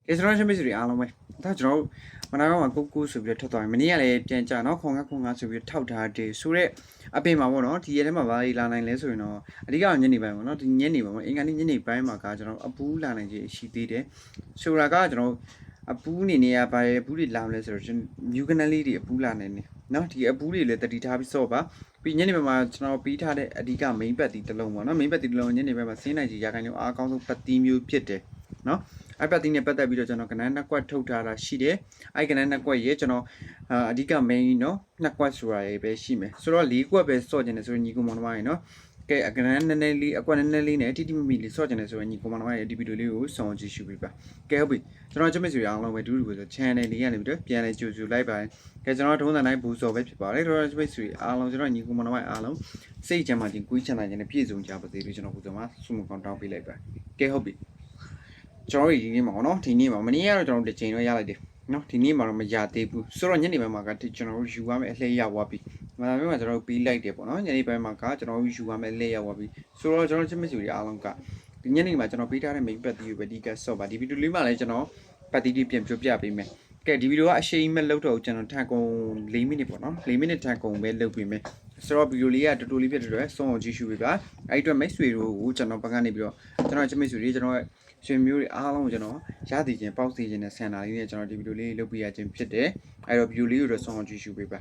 ကဲကျွန်တော်ချင်းမိတ်ဆွေတွေအားလုံးပဲဒါကျွန်တော်မနာကောင်ကကိုဆိုပြီးတော့ထွက်သွားပြီမနေ့ကလည်းပြန်ကြနော်ခွန်ကဆိုပြီးထောက်ထားတယ်ဆိုတော့အပင်မှာပေါ့နော်ဒီရဲထဲမှာဘာလာနိုင်လဲဆိုရင်တော့အဓိကညနေပိုင်းပေါ့နော်ဒီညနေပိုင်းပေါ့အင်္ဂါနေ့ညနေပိုင်းမှာကကျွန်တော်အပူးလာနိုင်ခြင်းရှိသေးတယ်ဆိုတာကကျွန်တော်အပူးအနေနဲ့ကဘာလဲအပူးတွေလာမလဲဆိုတော့မြူကနလေးတွေအပူးလာနိုင်တယ်နော်ဒီအပူးတွေလည်းတတိထားပြီးစော့ပါပြီးညနေပိုင်းမှာကျွန်တော်ပြီးထားတဲ့အဓိက main ပတ်တီတစ်လုံးပေါ့နော် main ပတ်တီတစ်လုံးညနေပိုင်းမှာစင်းနိုင်ကြီးရာခိုင်နှုန်းအားကောင်းဆုံးပတ်တီမျိုးဖြစ်တယ်နော်အဲ့ပတ်တီနဲ့ပတ်သက်ပြီးတော့ကျွန်တော်ကနန်းနှစ်ကွက်ထုတ်ထားတာရှိတယ်အဲ့ကနန်းနှစ်ကွက်ရဲ့ကျွန်တော်အဓိက main နော်နှစ်ကွက်ဆိုတာရေပဲရှိမယ်ဆိုတော့၄ကွက်ပဲစော့ကျင်တယ်ဆိုရင်ညီကောင်မောင်နှမရေနော်ကဲကနန်းနည်းနည်းလေးအကွက်နည်းနည်းလေးနဲ့တိတိမမီလေးစော့ကျင်တယ်ဆိုရင်ညီကောင်မောင်နှမရေဒီဗီဒီယိုလေးကိုစောင့်ကြည့်ရှုပေးပါကဲဟုတ်ပြီကျွန်တော်ချစ်မိတ်ဆွေအားလုံးပဲဒူးဆို channel လေးကနေပြီးတော့ပြန်လဲကြိုဆိုလိုက်ပါတယ်ကဲကျွန်တော်ထုံးစံတိုင်းဘူးစော်ပဲဖြစ်ပါတယ်ကျွန်တော်ချစ်မိတ်ဆွေအားလုံးကျွန်တော်ညီကောင်မောင်နှမအားလုံးစိတ်ချမ်းသာခြင်းကိုယ်ချမ်းသာခြင်းနဲ့ပြည့်စုံကြပါစေလို့ကျွန်တော်ဘူးစော်မှာဆုမကောင်းတောင်းပေးလိုက်ပါကဲဟုတ်ပြီကျွန်တော်ဒီနေ့မှာနော်ဒီနေ့မှာမနေ့ကတော့ကျွန်တော်တစ်ချိန်တော့ရလိုက်တယ်နော်ဒီနေ့မှာတော့မရသေးဘူးဆိုတော့ညနေပိုင်းမှာကကျွန်တော်ယူရမယ်အလှည့်ရောက်သွားပြီမနက်ပိုင်းမှာကျွန်တော်ပြီးလိုက်တယ်ပေါ့နော်ညနေပိုင်းမှာကကျွန်တော်ယူရမယ်အလှည့်ရောက်သွားပြီဆိုတော့ကျွန်တော်ချစ်မိတ်ဆွေအားလုံးကဒီညနေမှာကျွန်တော်ပေးထားတဲ့ main ပတ်တီကိုပဲဒီကဆော့ပါဒီဗီဒီယိုလေးမှာလည်းကျွန်တော်ပတ်တီလေးပြန်ပြောပြပေးမယ်ကဲဒီဗီဒီယိုကအရှိန်မဲ့လောက်တော့ကျွန်တော်ထန်ကုန်4မိနစ်ပေါ့နော်4မိနစ်ထန်ကုန်ပဲလုပ်ပေးမယ်ဆိုတော့ဗီဒီယိုလေးကတူတူလေးဖြစ်တဲ့အတွက်ဆုံးအောင်ကြည့်ရှုပေးပါအဲ့အတွက်မိတ်ဆွေတို့ကိုကျွန်တော်ဘက်ကနေပြီးတော့ကျွန်တော်ချစ်မိတ်ဆွေတွေကျွန်တော်ဆွေမျိုးတွေအားလုံးကိုကျွန်တော်ရသည်ချင်းပေါက်စီခြင်းနဲ့ဆန်တာလေးနဲ့ကျွန်တော်ဒီဗီဒီယိုလေးလုပ်ပြရခြင်းဖြစ်တယ်အဲ့တော့ဗီဒီယိုလေးကိုတော့ဆုံးအောင်ကြည့်ရှုပေးပါ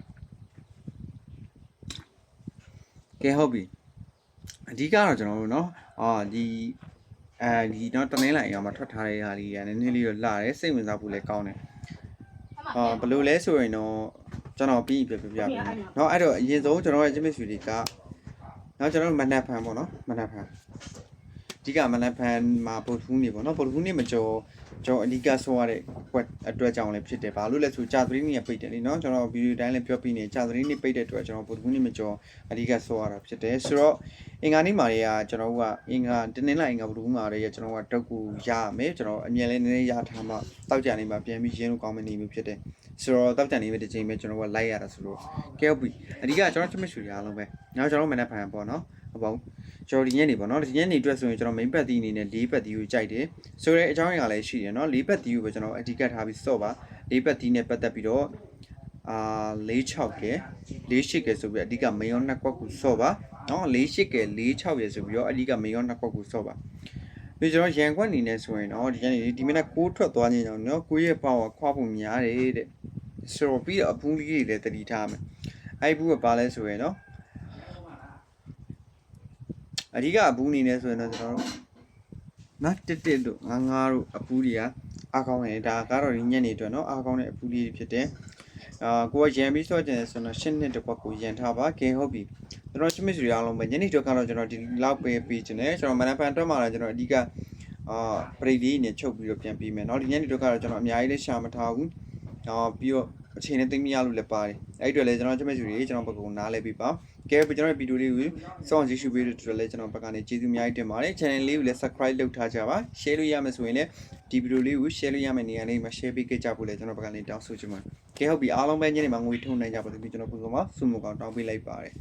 ကဲဟုတ်ပြီအဓိကတော့ကျွန်တော်တို့เนาะဒီတော့တနင်္လာရီမှာထွက်ထားတဲ့ဟာလေးကနည်းနည်းလေးတော့လာတယ်စိတ်ဝင်စားဖို့လည်းကောင်းတယ်ဘယ်လိုလဲဆိုရင်တော့ကျွန်တော်ပြီးပြပြမယ်เนาะအဲ့တော့အရင်ဆုံးကျွန်တော်ရဲ့ချစ်မိတ်ဆွေတွေကเนาะကျွန်တော်မနက်ဖန်ပေါ့เนาะမနက်ဖန်အဓိကမနက်ဖန်မှာပုတ်ထူးနေပေါ့เนาะပုတ်ထူးနေမကျော်ကျွန်တော်အဓိကဆိုရတဲ့အတွက်ကြောင့်လည်းဖြစ်တယ်ဘာလို့လဲဆိုကြာသတိနေပိတ်တယ်လीเนาะကျွန်တော်ဗီဒီယိုတိုင်းလည်းပြောပြနေကြာသတိနေပိတ်တဲ့အတွက်ကျွန်တော်ပုတ်ထူးနေမကျော်အဓိကဆိုရတာဖြစ်တယ်ဆိုတော့အင်္ဂါနေ့မှာတွေကကျွန်တော်ကအင်္ဂါတင်းတင်းလိုက်အင်္ဂါပုတ်ထူးမှာတွေကကျွန်တော်ကတုတ်ကူရမယ်ကျွန်တော်အမြင်လေးနည်းနည်းရထားမှတောက်ကြနေမှာပြန်ပြီးရင်းလို့ကောင်းမနေမျိုးဖြစ်တယ်ဆိုတော့တောက်ကြနေပဲတစ်ချိန်ပဲကျွန်တော်ကလိုက်ရတာဆိုတော့ကဲဟုတ်ပြီအဓိကကျွန်တော်ချစ်မဆွေရအားလုံးပဲနောက်ကျွန်တော်မနက်ဖန်ပေါ့เนาะဟုတ်ပါဘူးကျွန်တော်ဒီညနေပေါ့เนาะဒီညနေအတွက်ဆိုရင်ကျွန်တော် main ပတ်တီအနေနဲ့၄ပတ်တီကိုကြိုက်တယ်ဆိုတော့အကြောင်းအရာလည်းရှိတယ်เนาะ၄ပတ်တီကိုပဲကျွန်တော်အဓိကထားပြီးစော့ပါ၄ပတ်တီနဲ့ပတ်သက်ပြီးတော့46ကဲ48ကဲဆိုပြီးအဓိကမေယောနှစ်ကွက်ကိုစော့ပါเนาะ48ကဲ46ရယ်ဆိုပြီးတော့အဓိကမေယောနှစ်ကွက်ကိုစော့ပါပြီးကျွန်တော်ရန်ခွက်အနေနဲ့ဆိုရင်တော့ဒီညနေဒီမနေ့6ထွက်သွားခြင်းကြောင့်เนาะ9ရဲ့ပေါက်ခွားဖို့များတယ်တဲ့ဆိုတော့ပြီးတော့အပူးလေးတွေလည်းတတိထားမယ်အဲ့ဘူးကပါလဲဆိုရင်เนาะအဓိကအပူးအနေနဲ့ဆိုရင်တော့ကျွန်တော်တို့နော်တစ်တို့ငါတို့အပူးတွေကအားကောင်းတယ်ဒါကတော့ညနေအတွက်เนาะအားကောင်းတဲ့အပူးလေးဖြစ်တယ်ကိုကရန်ပြီးစော့ကျင်ဆိုတော့10နှစ်တစ်ခွက်ကိုရန်ထားပါကဲဟုတ်ပြီကျွန်တော်ချစ်မိတ်ဆွေအားလုံးပဲညနေတော့ကတော့ကျွန်တော်ဒီလောက်ပဲပြီးခြင်းတယ်ကျွန်တော်မနက်ဖြန်အတွက်မှာလည်းကျွန်တော်အဓိကပရိလေးနဲ့ချုပ်ပြီးတော့ပြန်ပြီးမယ်เนาะဒီညနေတော့ကတော့ကျွန်တော်အများကြီးလည်းရှာမထားဘူးပြီးတော့အချိန်နဲ့သိမရလို့လည်းပါတယ်အဲ့အတွက်လည်းကျွန်တော်ချစ်မိတ်ဆွေတွေကျွန်တော်ဘက်ကနားလဲပြီးပါကဲကျွန်တော်ဗီဒီယိုလေးကိုစောင့်ကြည့်ရှုပေးတဲ့အတွက်လည်းကျွန်တော်ဘက်ကနေကျေးဇူးအများကြီးတင်ပါတယ် channel လေးကိုလည်း subscribe လုပ်ထားကြပါ share လို့ရမယ်ဆိုရင်လည်းဒီဗီဒီယိုလေးကို share လို့ရမယ့်နေရာလေးမှာ share ပေးကြဖို့လည်းကျွန်တော်ဘက်ကနေတောင်းဆိုချင်ပါတယ်ကဲဟုတ်ပြီအားလုံးပဲညနေမှာငွေထုံနိုင်ကြပါစေကျွန်တော်ပုံစံမှာစုမှုကောင်တောင်းပေးလိုက်ပါတယ်